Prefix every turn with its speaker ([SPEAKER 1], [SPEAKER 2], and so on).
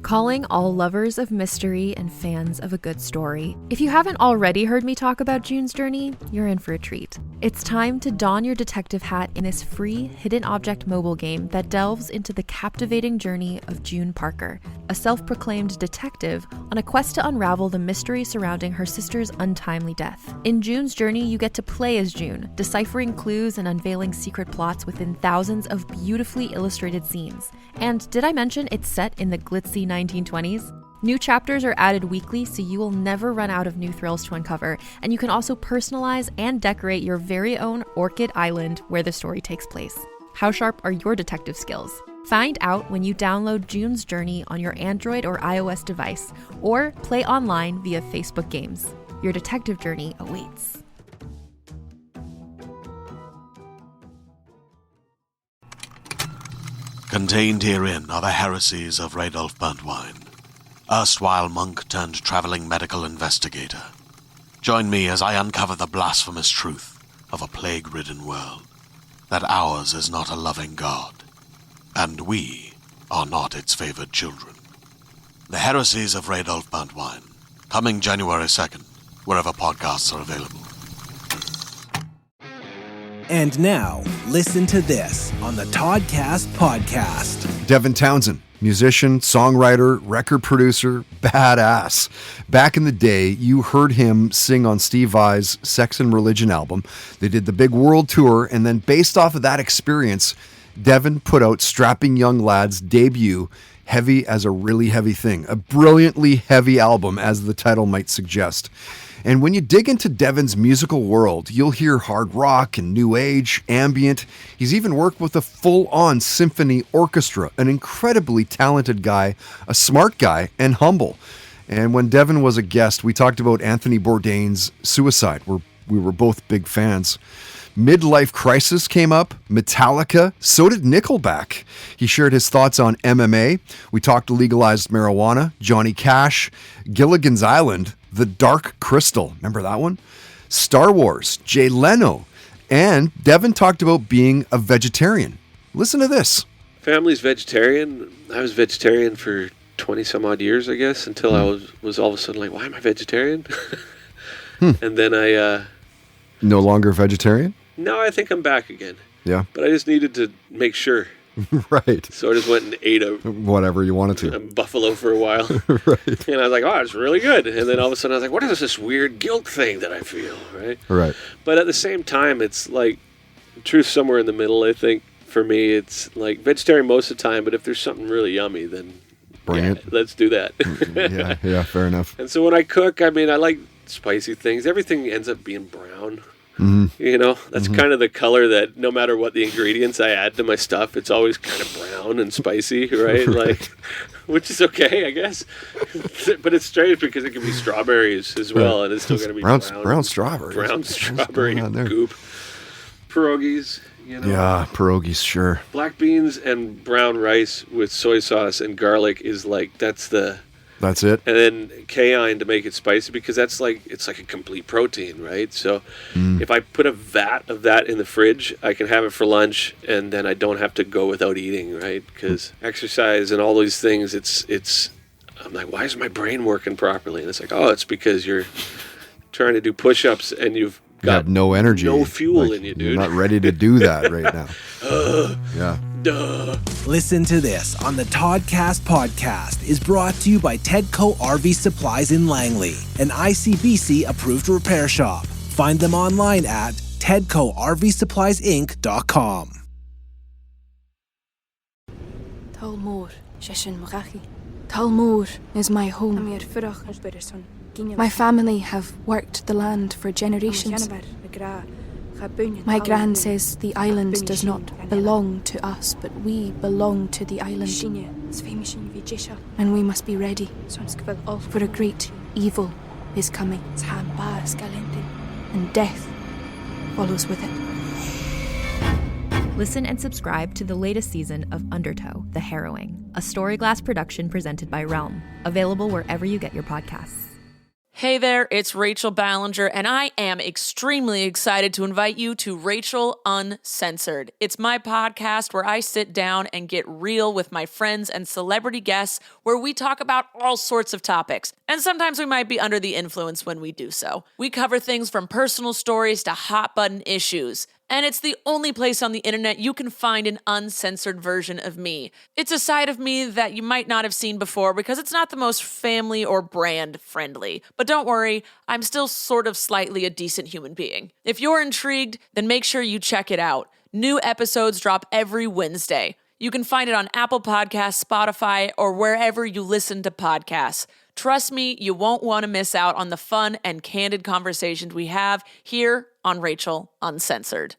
[SPEAKER 1] Calling all lovers of mystery and fans of a good story. If you haven't already heard me talk about June's Journey, you're in for a treat. It's time to don your detective hat in this free hidden object mobile game that delves into the captivating journey of June Parker, a self-proclaimed detective on a quest to unravel the mystery surrounding her sister's untimely death. In June's Journey, you get to play as June, deciphering clues and unveiling secret plots within thousands of beautifully illustrated scenes. And did I mention it's set in the glitzy 1920s? New chapters are added weekly, so you will never run out of new thrills to uncover, and you can also personalize and decorate your very own Orchid Island where the story takes place. How sharp are your detective skills? Find out when you download June's Journey on your Android or iOS device, or play online via Facebook Games. Your detective journey awaits.
[SPEAKER 2] Contained herein are the heresies of Radolf Burntwine, erstwhile monk turned traveling medical investigator. Join me as I uncover the blasphemous truth of a plague-ridden world, that ours is not a loving God, and we are not its favored children. The heresies of Radolf Burntwine, coming January 2nd, wherever podcasts are available.
[SPEAKER 3] And now, listen to this on the Toddcast podcast.
[SPEAKER 4] Devin Townsend, musician, songwriter, record producer, badass. Back in the day, you heard him sing on Steve Vai's Sex and Religion album. They did the big world tour, and then based off of that experience, Devin put out Strapping Young Lad's debut, Heavy as a Really Heavy Thing, a brilliantly heavy album, as the title might suggest. And when you dig into Devin's musical world, you'll hear hard rock and new age, ambient. He's even worked with a full-on symphony orchestra, an incredibly talented guy, a smart guy, and humble. And when Devin was a guest, we talked about Anthony Bourdain's Suicide, where we were both big fans. Midlife Crisis came up, Metallica, so did Nickelback. He shared his thoughts on MMA. We talked legalized marijuana, Johnny Cash, Gilligan's Island, The Dark Crystal, remember that one? Star Wars, Jay Leno, and Devin talked about being a vegetarian. Listen to this.
[SPEAKER 5] Family's vegetarian. I was vegetarian for 20 some odd years, I guess, until I was all of a sudden like, why am I vegetarian? And then I...
[SPEAKER 4] No longer vegetarian?
[SPEAKER 5] No, I think I'm back again.
[SPEAKER 4] Yeah.
[SPEAKER 5] But I just needed to make sure.
[SPEAKER 4] Right.
[SPEAKER 5] So I just went and ate
[SPEAKER 4] whatever you wanted to.
[SPEAKER 5] a buffalo for a while.
[SPEAKER 4] Right.
[SPEAKER 5] And I was like, oh, it's really good. And then all of a sudden I was like, what is this weird guilt thing that I feel, right?
[SPEAKER 4] Right.
[SPEAKER 5] But at the same time, it's like truth somewhere in the middle, I think. For me, it's like vegetarian most of the time, but if there's something really yummy, then
[SPEAKER 4] Bring it.
[SPEAKER 5] Let's do that.
[SPEAKER 4] Yeah, fair enough.
[SPEAKER 5] And so when I cook, I mean, I like spicy things. Everything ends up being brown.
[SPEAKER 4] Mm-hmm.
[SPEAKER 5] You know, that's kind of the color that no matter what the ingredients I add to my stuff, it's always kind of brown and spicy, right? Like, which is okay, I guess. But it's strange because it can be strawberries as well, and it's still going to be brown
[SPEAKER 4] strawberries.
[SPEAKER 5] Brown strawberry goop. Pierogies, you know.
[SPEAKER 4] Yeah, pierogies, sure.
[SPEAKER 5] Black beans and brown rice with soy sauce and garlic is like, that's it. And then cayenne to make it spicy, because that's like, it's like a complete protein, right? So if I put a vat of that in the fridge, I can have it for lunch, and then I don't have to go without eating, right? Because exercise and all these things, I'm like, why is my brain working properly? And it's like, oh, it's because you're trying to do push-ups and you've got
[SPEAKER 4] no energy,
[SPEAKER 5] no fuel in you, dude.
[SPEAKER 4] You're not ready to do that right now. Yeah.
[SPEAKER 5] Duh.
[SPEAKER 3] Listen to this on the Toddcast podcast is brought to you by Tedco RV Supplies in Langley, an ICBC approved repair shop. Find them online at tedcorvsuppliesinc.com.
[SPEAKER 6] Talmor, Sheshin Murachi. Talmor is my home. My family have worked the land for generations. My gran says the island does not belong to us, but we belong to the island. And we must be ready, for a great evil is coming, and death follows with it.
[SPEAKER 1] Listen and subscribe to the latest season of Undertow, The Harrowing, a Storyglass production presented by Realm, available wherever you get your podcasts.
[SPEAKER 7] Hey there, it's Rachel Ballinger, and I am extremely excited to invite you to Rachel Uncensored. It's my podcast where I sit down and get real with my friends and celebrity guests, where we talk about all sorts of topics. And sometimes we might be under the influence when we do so. We cover things from personal stories to hot button issues. And it's the only place on the internet you can find an uncensored version of me. It's a side of me that you might not have seen before because it's not the most family or brand friendly. But don't worry, I'm still sort of slightly a decent human being. If you're intrigued, then make sure you check it out. New episodes drop every Wednesday. You can find it on Apple Podcasts, Spotify, or wherever you listen to podcasts. Trust me, you won't want to miss out on the fun and candid conversations we have here on Rachel Uncensored.